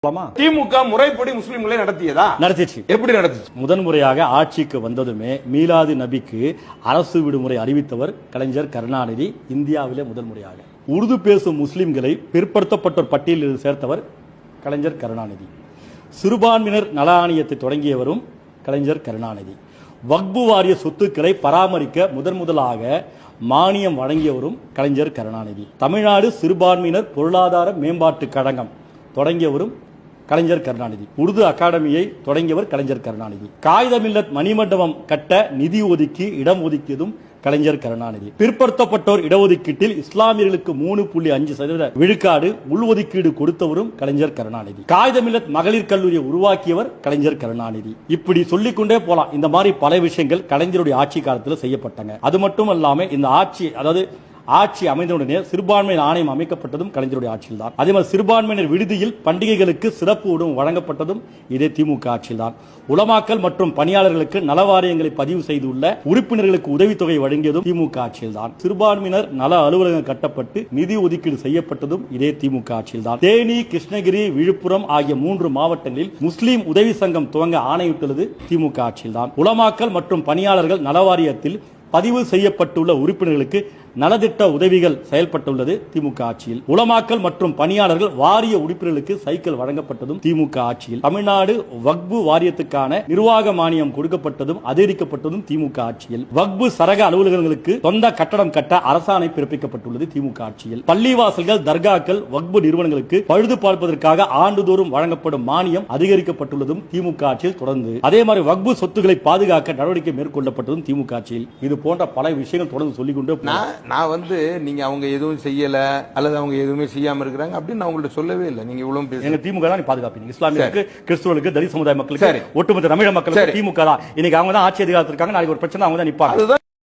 திமுக முறைப்படி முஸ்லிம்களை நடத்தியதா? நடத்திச்சு. எப்படி நடந்துச்சு? முதன்முறையாக ஆட்சிக்கு வந்ததுமே மீலாது நபிக்கு அரசு விடுமுறை அறிவித்தவர் கலைஞர் கருணாநிதி. இந்தியாவிலே முதல் முறையாக உருது பேசும் முஸ்லிம்களை பிற்படுத்தப்பட்டோர் பட்டியலில் சேர்த்தவர் கலைஞர் கருணாநிதி. சிறுபான்மையினர் நல ஆணையத்தை தொடங்கியவரும் கலைஞர் கருணாநிதி. வக்பு வாரிய சொத்துக்களை பராமரிக்க முதலாக மானியம் வழங்கியவரும் கலைஞர் கருணாநிதி. தமிழ்நாடு சிறுபான்மையினர் பொருளாதார மேம்பாட்டு கழகம் தொடங்கியவரும் கலைஞர் கருணாநிதி. உருது அகாடமியை தொடங்கியவர் கலைஞர் கருணாநிதி. காகிதமில்லத் மணிமண்டபம் கட்ட நிதி ஒதுக்கி இடம் ஒதுக்கியதும் கலைஞர் கருணாநிதி. பிற்படுத்தப்பட்டோர் இடஒதுக்கீட்டில் இஸ்லாமியர்களுக்கு 3.5% விழுக்காடு உள்ஒதுக்கீடு கொடுத்தவரும் கலைஞர் கருணாநிதி. காகிதமில்லத் மகளிர் கல்லூரியை உருவாக்கியவர் கலைஞர் கருணாநிதி. இப்படி சொல்லிக்கொண்டே போலாம். இந்த மாதிரி பல விஷயங்கள் கலைஞருடைய ஆட்சி காலத்தில் செய்யப்பட்டங்க. அது மட்டும் இல்லாம இந்த ஆட்சி அமைந்தவுடனே சிறுபான்மையினர் ஆணையம் அமைக்கப்பட்டதும் கலைஞருடைய ஆட்சியில் தான். அதே மாதிரி சிறுபான்மையினர் விடுதியில் பண்டிகைகளுக்கு சிறப்பு உணவு வழங்கப்பட்டதும் இதே திமுக ஆட்சியில் தான். உலமாக்கல் மற்றும் பணியாளர்களுக்கு நலவாரியங்களை பதிவு செய்துள்ள உறுப்பினர்களுக்கு உதவித்தொகை வழங்கியதும் திமுக ஆட்சியில் தான். சிறுபான்மையினர் நல அலுவலகம் கட்டப்பட்டு நிதி ஒதுக்கீடு செய்யப்பட்டதும் இதே திமுக ஆட்சியில் தான். தேனி, கிருஷ்ணகிரி, விழுப்புரம் ஆகிய 3 மாவட்டங்களில் முஸ்லீம் உதவி சங்கம் துவங்க ஆணையிட்டுள்ளது திமுக ஆட்சியில் தான். உலமாக்கல் மற்றும் பணியாளர்கள் நலவாரியத்தில் பதிவு செய்யப்பட்டுள்ள உறுப்பினர்களுக்கு நலத்திட்ட உதவிகள் செயல்பட்டுள்ளது திமுக ஆட்சியில். உலமாக்கல் மற்றும் பணியாளர்கள் வாரிய உறுப்பினர்களுக்கு சைக்கிள் வழங்கப்பட்டதும் திமுக ஆட்சியில். தமிழ்நாடு வக்பு வாரியத்துக்கான நிர்வாக மானியம் கொடுக்கப்பட்டதும் அதிகரிக்கப்பட்டதும் திமுக ஆட்சியில். வக்பு சரக அலுவலகங்களுக்கு சொந்த கட்டடம் கட்ட அரசாணை பிறப்பிக்கப்பட்டுள்ளது திமுக ஆட்சியில். பள்ளிவாசல்கள், தர்காக்கள், வக்பு நிறுவனங்களுக்கு பழுது பார்ப்பதற்காக ஆண்டுதோறும் வழங்கப்படும் மானியம் அதிகரிக்கப்பட்டுள்ளதும் திமுக ஆட்சியில் தொடர்ந்து. அதே மாதிரி வக்பு சொத்துக்களை பாதுகாக்க நடவடிக்கை மேற்கொள்ளப்பட்டதும் திமுக ஆட்சியில். இது போன்ற பல விஷயங்கள் தொடர்ந்து சொல்லிக்கொண்டே நான் நீங்க அவங்க எதுவும் செய்யல அல்லது அவங்க எதுவுமே செய்யாம இருக்கிறாங்க அப்படின்னு நான் உங்கள்ட்ட சொல்லவே இல்லை. நீங்க இவ்வளவு எங்க திமுக தான் பாதுகாப்பீங்க. இஸ்லாமியர்களுக்கு, கிறிஸ்துவர்களுக்கு, தலித் சமுதாய மக்களுக்கு, ஒட்டுமொத்த தமிழக மக்களுக்கு திமுக தான். இன்னைக்கு அவங்க தான் ஆட்சி அதிகாரத்தில் இருக்காங்க. நாளைக்கு ஒரு பிரச்சனை அவங்க தான் நிப்பாங்க.